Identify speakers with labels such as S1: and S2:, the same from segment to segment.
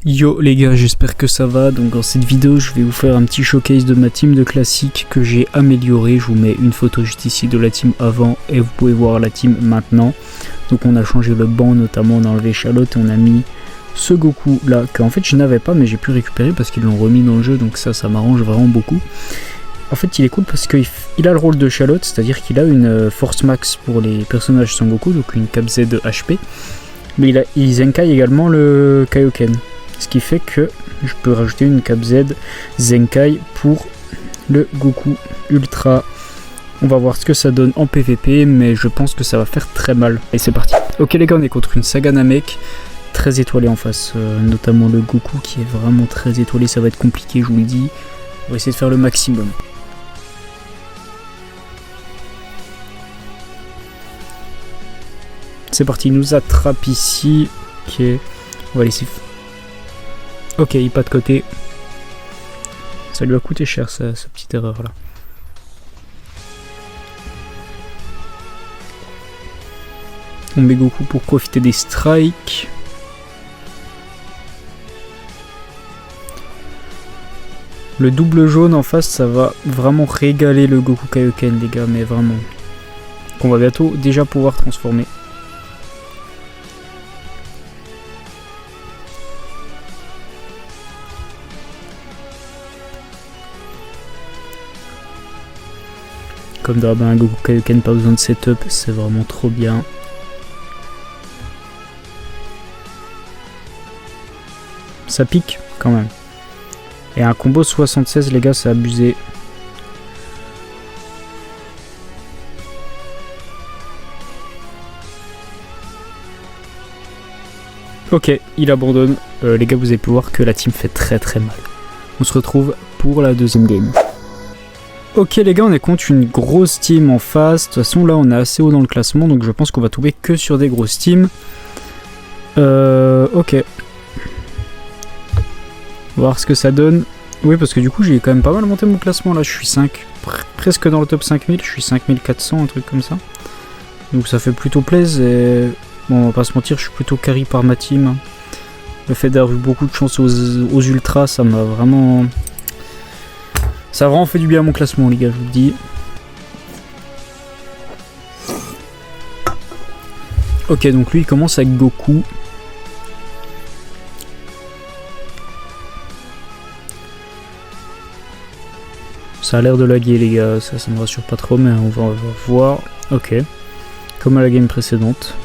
S1: Yo les gars, j'espère que ça va. Donc dans cette vidéo je vais vous faire un petit showcase de ma team de classique que j'ai améliorée. Je vous mets une photo juste ici de la team avant et vous pouvez voir la team maintenant. Donc on a changé le banc, notamment on a enlevé Charlotte et on a mis ce Goku là que en fait je n'avais pas mais j'ai pu récupérer parce qu'ils l'ont remis dans le jeu, donc ça m'arrange vraiment beaucoup. En fait il est cool parce qu'il a le rôle de Charlotte, c'est à dire qu'il a une force max pour les personnages Son Goku, donc une cap Z HP, mais il Zenkai également le Kaioken. Ce qui fait que je peux rajouter une cap Z Zenkai pour le Goku Ultra. On va voir ce que ça donne en PVP, mais je pense que ça va faire très mal. Et c'est parti. Ok les gars, on est contre une Saga Namek très étoilée en face, notamment le Goku qui est vraiment très étoilé. Ça va être compliqué, je vous le dis. On va essayer de faire le maximum. C'est parti, il nous attrape ici. Ok, on va laisser. Ok, il pas de côté. Ça lui a coûté cher, sa petite erreur là. On met Goku pour profiter des strikes. Le double jaune en face, ça va vraiment régaler le Goku Kaioken, les gars, mais vraiment. Qu'on va bientôt déjà pouvoir transformer. Comme d'hab, un Goku Kaioken, pas besoin de setup, c'est vraiment trop bien. Ça pique quand même. Et un combo 76 les gars, c'est abusé. Ok, il abandonne. Les gars, vous avez pu voir que la team fait très mal. On se retrouve pour la deuxième game. Ok les gars, on est contre une grosse team en face. De toute façon là on est assez haut dans le classement, donc je pense qu'on va tomber que sur des grosses teams. Ok. Voir ce que ça donne. Oui, parce que du coup j'ai quand même pas mal monté mon classement là. Je suis 5, presque dans le top 5000. Je suis 5400, un truc comme ça. Donc ça fait plutôt plaisir. Et bon, on va pas se mentir, je suis plutôt carry par ma team. Le fait d'avoir eu beaucoup de chance aux ultras, ça m'a vraiment... Ça a vraiment fait du bien à mon classement les gars, je vous le dis. Ok, donc lui il commence avec Goku. Ça a l'air de laguer les gars, ça me rassure pas trop, mais on va voir. Ok, comme à la game précédente.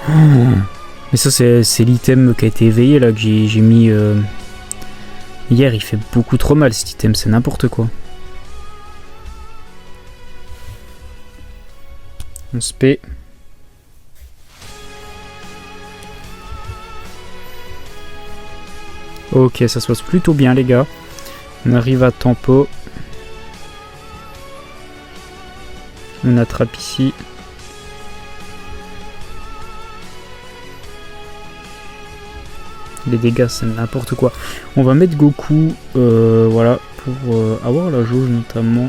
S1: Oh. Mais ça c'est l'item qui a été éveillé là, que j'ai mis... Hier, il fait beaucoup trop mal cet item, c'est n'importe quoi. On se paie. Ok, ça se passe plutôt bien les gars. On arrive à tempo. On attrape ici. Les dégâts c'est n'importe quoi. On va mettre Goku voilà, pour avoir la jauge notamment.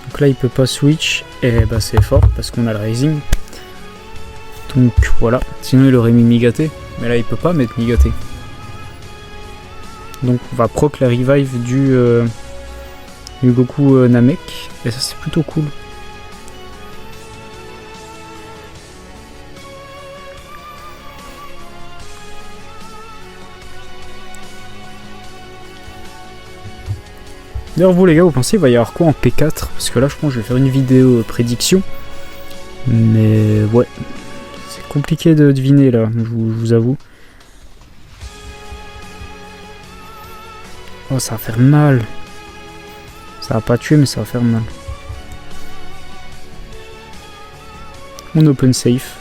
S1: Donc là il peut pas switch et bah c'est fort parce qu'on a le Rising. Donc voilà, sinon il aurait mis Migaté, mais là il peut pas mettre Migaté. Donc on va proc la revive du Goku Namek et ça c'est plutôt cool. D'ailleurs vous les gars, vous pensez il va y avoir quoi en P4? Parce que là je pense que je vais faire une vidéo prédiction. Mais ouais, c'est compliqué de deviner là, je vous avoue. Oh ça va faire mal. Ça va pas tuer mais ça va faire mal. On open safe.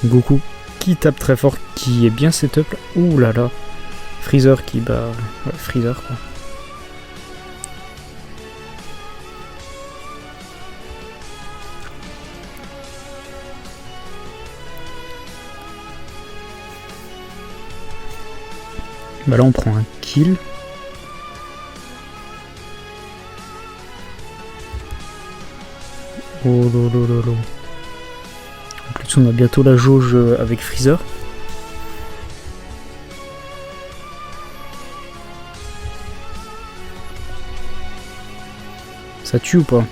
S1: Goku qui tape très fort, qui est bien setup là. Ouh là là. Freezer qui bat... Ouais, Freezer quoi. Bah là on prend un kill. Oh lolo. En plus Parce qu'on a bientôt la jauge avec Freezer. Ça tue ou pas?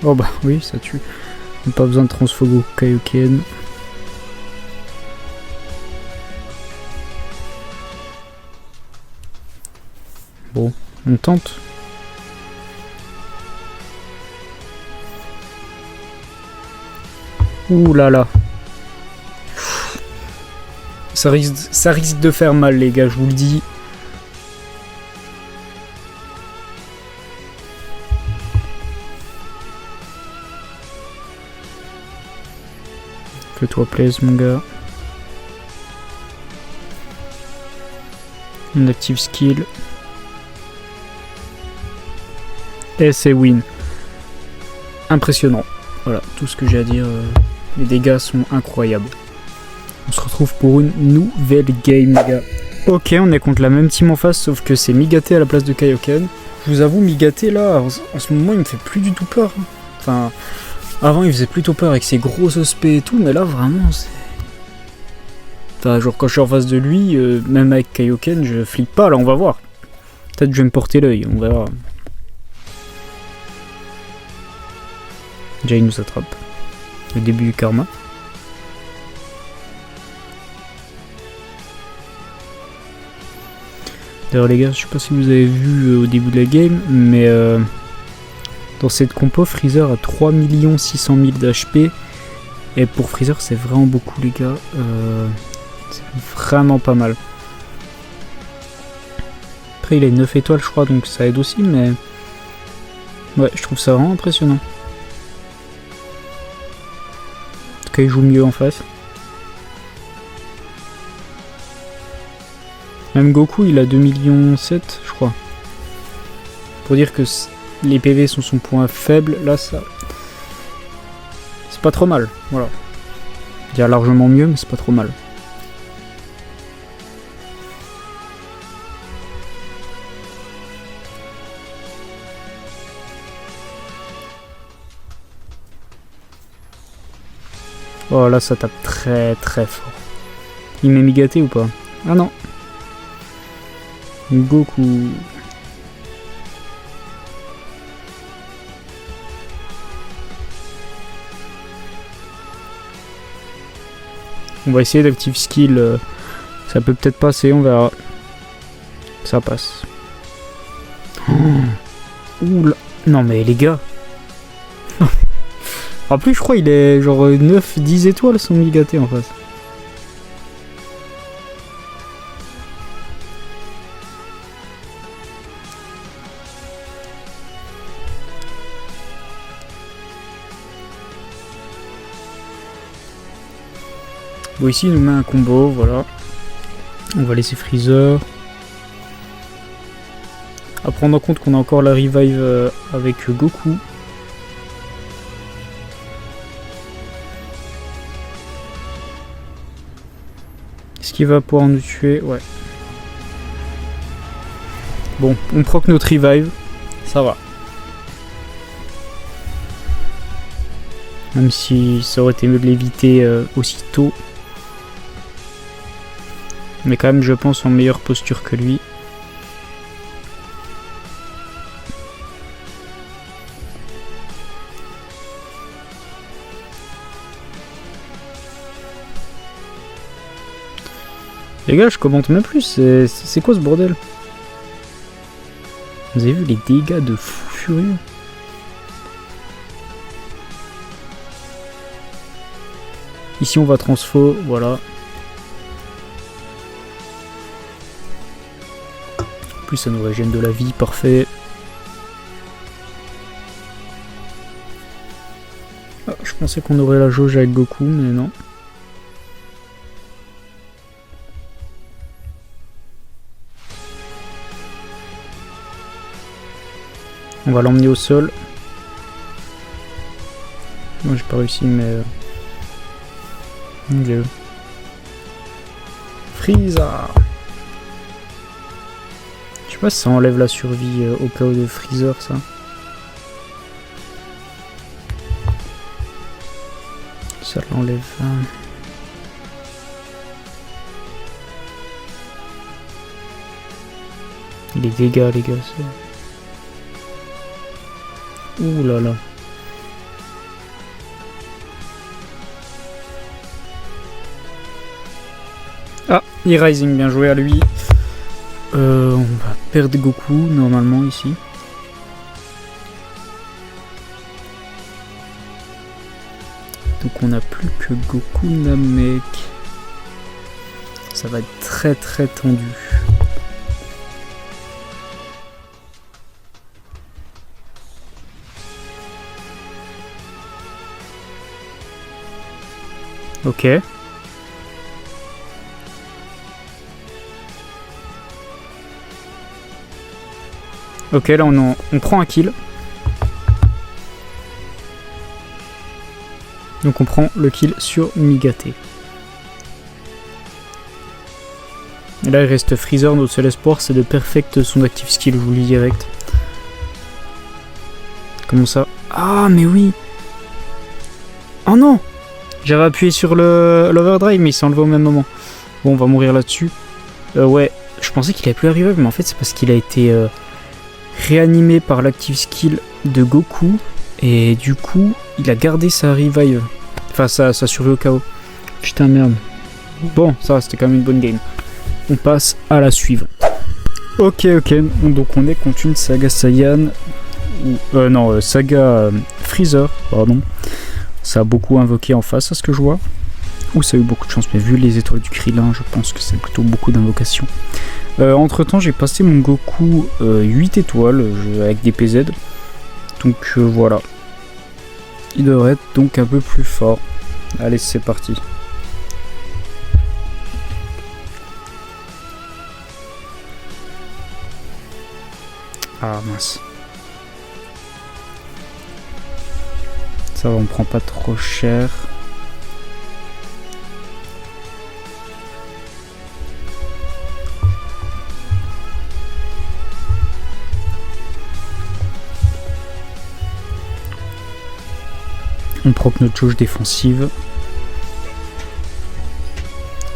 S1: Oh bah oui, ça tue. Pas besoin de transfogo Kaioken. Bon, on tente. Ouh là là. Ça risque de faire mal les gars, je vous le dis. Fais-toi plaisir mon gars. On active skill. Et c'est win. Impressionnant. Voilà, tout ce que j'ai à dire. Les dégâts sont incroyables. On se retrouve pour une nouvelle game les gars. Ok, on est contre la même team en face, sauf que c'est Migate à la place de Kaioken. Je vous avoue, Migate là, en ce moment il me fait plus du tout peur. Enfin, avant il faisait plutôt peur avec ses gros ospés et tout, mais là vraiment c'est... Enfin, genre quand je suis en face de lui, même avec Kaioken, je flippe pas, là on va voir. Peut-être que je vais me porter l'œil, on verra. Déjà il nous attrape. Le début du karma. D'ailleurs les gars, je sais pas si vous avez vu au début de la game, mais dans cette compo, Freezer a 3 600 000 d'HP. Et pour Freezer, c'est vraiment beaucoup les gars. C'est vraiment pas mal. Après, il a 9 étoiles je crois, donc ça aide aussi, mais... Ouais, je trouve ça vraiment impressionnant. En tout cas, il joue mieux en face. Même Goku, il a 2,7 millions, je crois. Pour dire que les PV sont son point faible, là, ça... C'est pas trop mal, voilà. Il y a largement mieux, mais c'est pas trop mal. Oh là, ça tape très très fort. Il m'est migaté ou pas? Ah non. Goku. On va essayer d'active skill. Ça peut peut-être passer, on verra. Ça passe. Oh. Oula. Non mais les gars. En plus je crois il est genre 9-10 étoiles son migaté en face. Bon ici il nous met un combo, voilà. On va laisser Freezer. À prendre en compte qu'on a encore la revive avec Goku. Est-ce qu'il va pouvoir nous tuer? Ouais. Bon, on proc notre revive. Ça va. Même si ça aurait été mieux de l'éviter aussitôt. Mais quand même, je pense, en meilleure posture que lui. Les gars, je commente même plus. C'est quoi ce bordel? Vous avez vu les dégâts de fou furieux? Ici, on va transfo, voilà. Plus ça nous régène de la vie, parfait. Ah, je pensais qu'on aurait la jauge avec Goku, mais non. On va l'emmener au sol. Moi j'ai pas réussi, mais... Mon dieu. Freezer. Je sais pas si ça enlève la survie au cas où de Freezer, ça. Ça l'enlève. les dégâts les gars. Ouh là là. Ah, E-Rising, bien joué à lui. On va perdre Goku normalement ici. Donc on n'a plus que Goku Namek. Ça va être très très tendu. Ok. Ok, là on prend un kill. Donc on prend le kill sur Migate. Et là il reste Freezer, notre seul espoir c'est de perfect son active skill, je vous le dis direct. Comment ça? Ah mais oui. Oh non. J'avais appuyé sur l'overdrive mais il s'est enlevé au même moment. Bon on va mourir là-dessus. Ouais, je pensais qu'il avait plus arrivé mais en fait c'est parce qu'il a été réanimé par l'active skill de Goku. Et du coup il a gardé sa revive. Enfin sa survie au KO. Putain merde. Bon ça va, c'était quand même une bonne game. On passe à la suivante. Ok, donc on est contre une Saga Saiyan. Saga Freezer, pardon. Ça a beaucoup invoqué en face à ce que je vois. Ou ça a eu beaucoup de chance, mais vu les étoiles du Krillin, je pense que c'est plutôt beaucoup d'invocations. Entre temps, j'ai passé mon Goku 8 étoiles avec des PZ. Donc voilà. Il devrait être donc un peu plus fort. Allez, c'est parti. Ah mince. Ça va, on prend pas trop cher. On prend notre jauge défensive.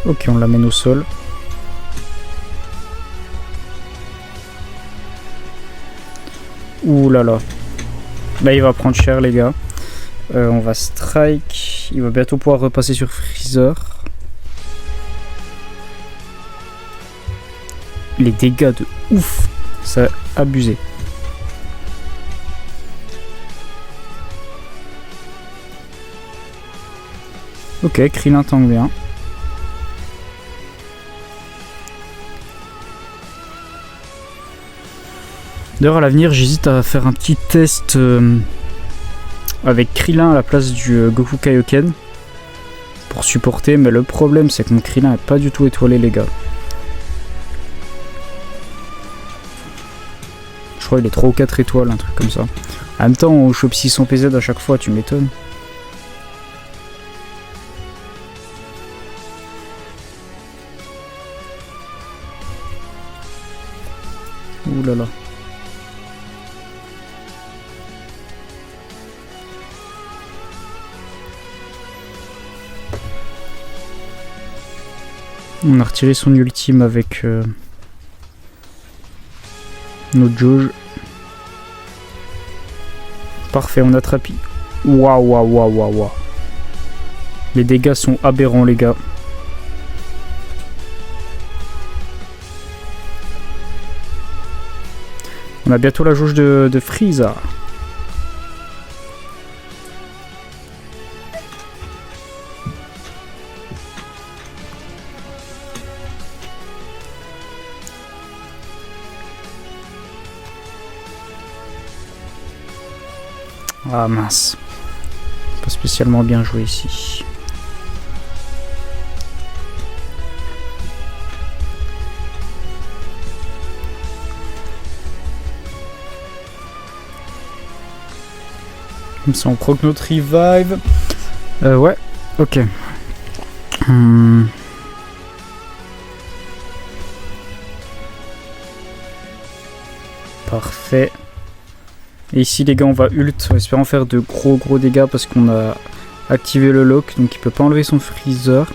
S1: Ok, on l'amène au sol. Ouh là là. Là, il va prendre cher, les gars. On va strike. Il va bientôt pouvoir repasser sur Freezer. Les dégâts de ouf. C'est abusé. Ok, Krillin tank bien. D'ailleurs, à l'avenir, j'hésite à faire un petit test avec Krillin à la place du Goku Kaioken pour supporter, mais le problème c'est que mon Krillin n'est pas du tout étoilé, les gars. Je crois qu'il est 3 ou 4 étoiles, un truc comme ça. En même temps, on chope 600 PZ à chaque fois, tu m'étonnes. Ouh là là. On a retiré son ultime avec notre jauge. Parfait, on attrape. Waouh. Les dégâts sont aberrants, les gars. On a bientôt la jauge de Freezer. Ah mince. Pas spécialement bien joué ici. Comme ça on proc notre revive. Ouais, ok. Parfait. Et ici les gars on va ult, espérant faire de gros dégâts parce qu'on a activé le lock, donc il peut pas enlever son Freezer.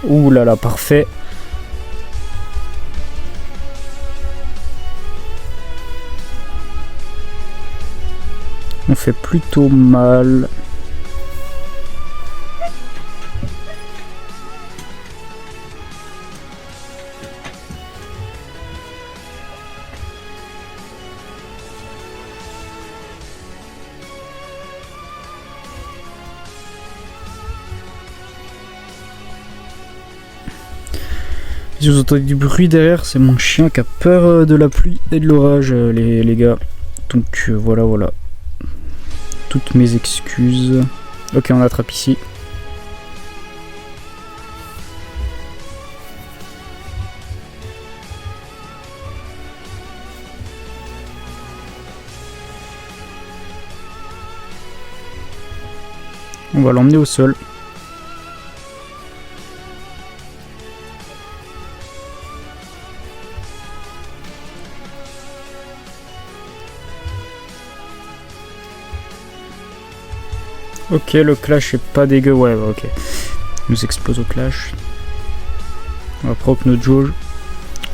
S1: Ouh là là, parfait. On fait plutôt mal. Si vous entendez du bruit derrière, c'est mon chien qui a peur de la pluie et de l'orage, les gars. Donc voilà, voilà. Toutes mes excuses. Ok, on attrape ici. On va l'emmener au sol. Ok, le clash est pas dégueu, ouais, ok. Il nous explose au clash. On va propre notre jauge.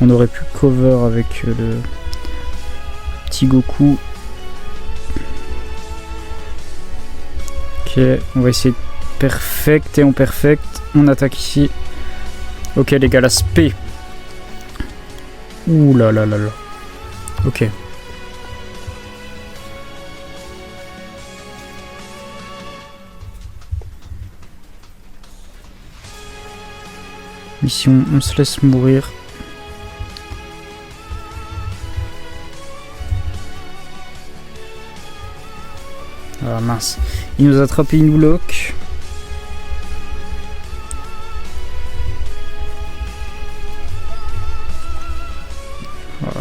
S1: On aurait pu cover avec le petit Goku. Ok, on va essayer de perfect et on perfect. On attaque ici. Ok les gars, la spé. Ouh là là là là. Ok. Ici on se laisse mourir. Ah mince. Il nous a attrapé, il nous lock.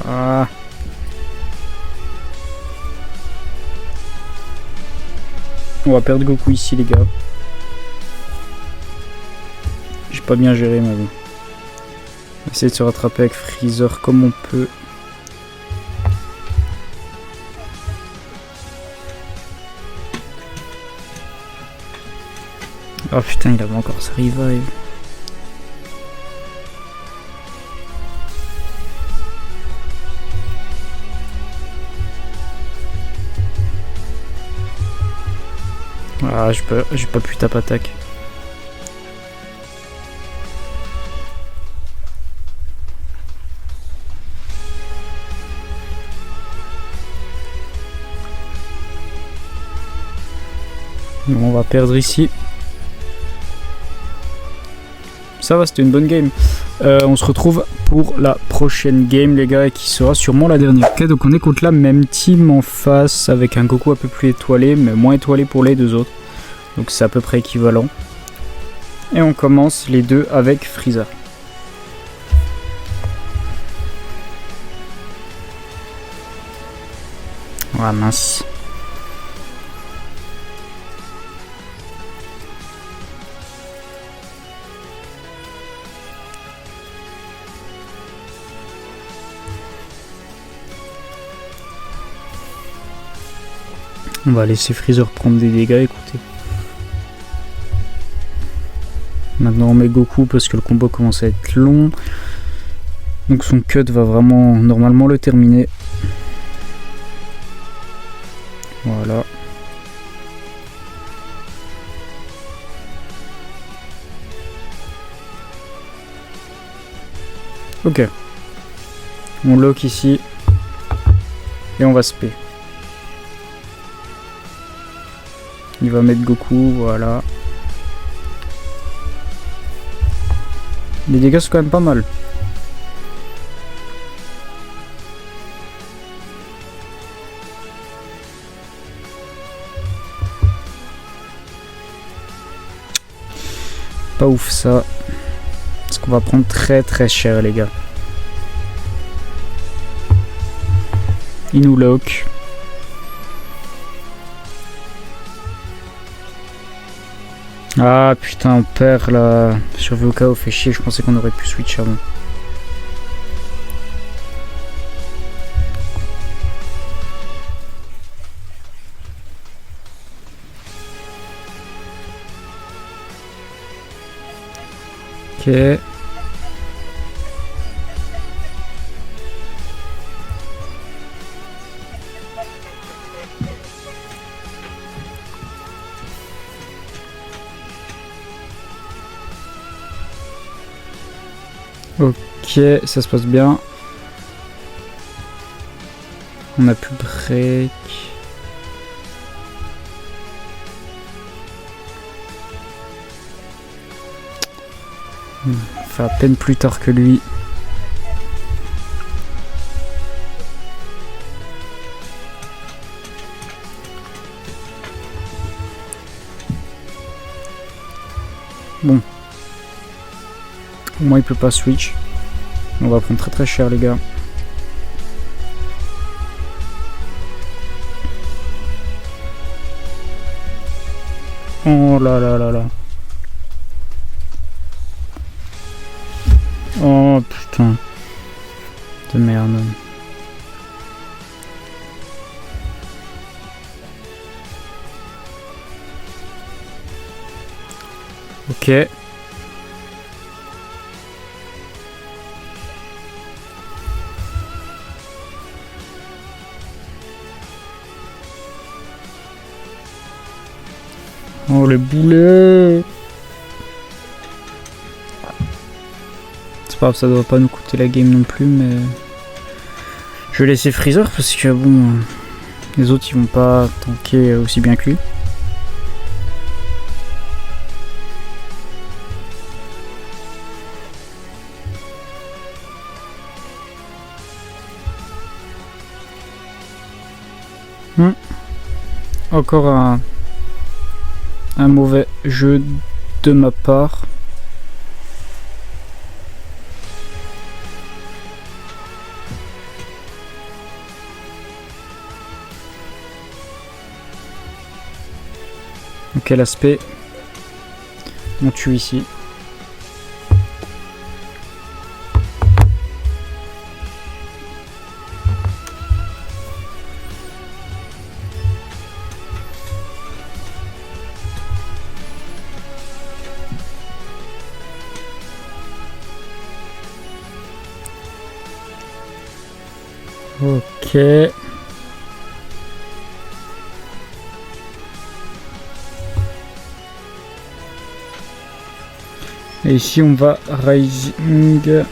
S1: Ah. On va perdre Goku ici les gars. J'ai pas bien géré mais bon. On va essayer de se rattraper avec Freezer comme on peut. Oh putain, il avait encore sa revive. Ah, j'ai pas pu taper attaque. Bon, on va perdre ici. Ça va, c'était une bonne game. On se retrouve pour la prochaine game les gars, qui sera sûrement la dernière. Ok, donc on est contre la même team en face avec un Goku un peu plus étoilé, mais moins étoilé pour les deux autres. Donc c'est à peu près équivalent. Et on commence les deux avec Freezer. Ah mince. On va laisser Freezer prendre des dégâts, écoutez. Maintenant on met Goku parce que le combo commence à être long. Donc son cut va vraiment normalement le terminer. Voilà. Ok. On lock ici. Et on va spé. Il va mettre Goku, voilà. Les dégâts sont quand même pas mal. Pas ouf ça. Parce qu'on va prendre très très cher les gars. Il nous lock. Ah putain, on perd là. Sur VOKO fait chier, je pensais qu'on aurait pu switch avant. Ok. Ok, ça se passe bien. On a pu break. On fait à peine plus tard que lui. Bon. Au moins il peut pas switch. On va prendre très cher les gars. Oh là là là là. Oh putain. De merde. Ok. Oh les boulets. C'est pas grave, ça doit pas nous coûter la game non plus, mais je vais laisser Freezer parce que bon, les autres ils vont pas tanker aussi bien que lui. Encore un mauvais jeu de ma part. Donc quel aspect on tue ici. Ok. Et ici on va rising.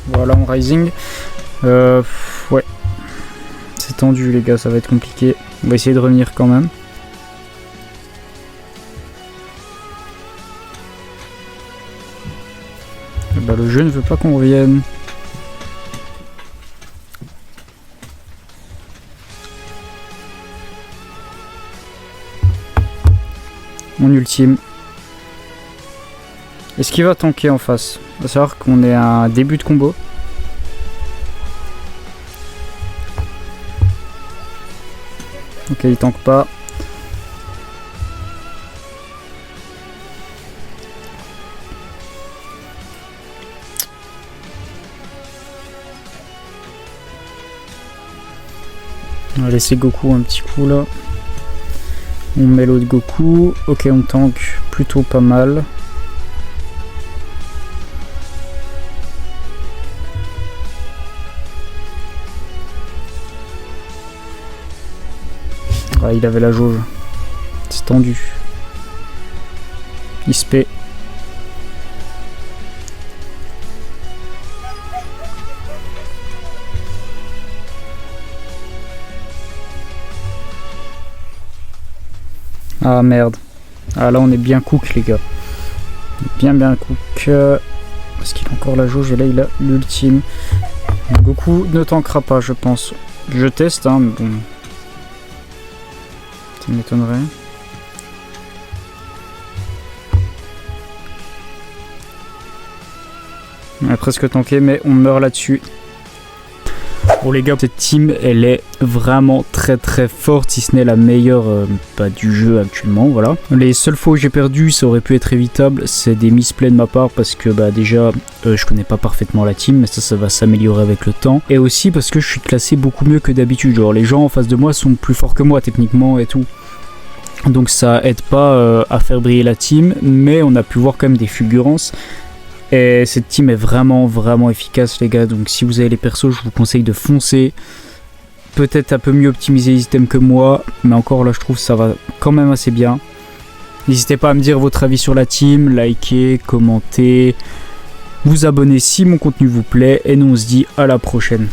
S1: Voilà, on rising. Ouais. C'est tendu les gars, ça va être compliqué. On va essayer de revenir quand même. Et bah, le jeu ne veut pas qu'on revienne. Mon ultime. Est-ce qu'il va tanker en face? Il va savoir qu'on est à un début de combo. Ok, il tank pas. On va laisser Goku un petit coup là. On met l'autre Goku. Ok, on tank plutôt pas mal. Ah, il avait la jauge. C'est tendu. Il se paie. Ah merde. Ah là on est bien cook les gars. Bien cook. Parce qu'il a encore la jauge et là il a l'ultime. Goku ne tankera pas je pense. Je teste hein mais bon. Ça m'étonnerait. On a presque tanké mais on meurt là-dessus. Bon les gars, cette team elle est vraiment très forte, si ce n'est la meilleure du jeu actuellement, voilà. Les seules fois où j'ai perdu, ça aurait pu être évitable, c'est des misplays de ma part parce que déjà je connais pas parfaitement la team, mais ça va s'améliorer avec le temps. Et aussi parce que je suis classé beaucoup mieux que d'habitude, genre les gens en face de moi sont plus forts que moi techniquement et tout. Donc ça aide pas à faire briller la team, mais on a pu voir quand même des fulgurances. Et cette team est vraiment efficace les gars, donc si vous avez les persos, je vous conseille de foncer. Peut-être un peu mieux optimiser les items que moi, mais encore là je trouve que ça va quand même assez bien. N'hésitez pas à me dire votre avis sur la team, likez, commentez, vous abonnez si mon contenu vous plaît, et nous on se dit à la prochaine.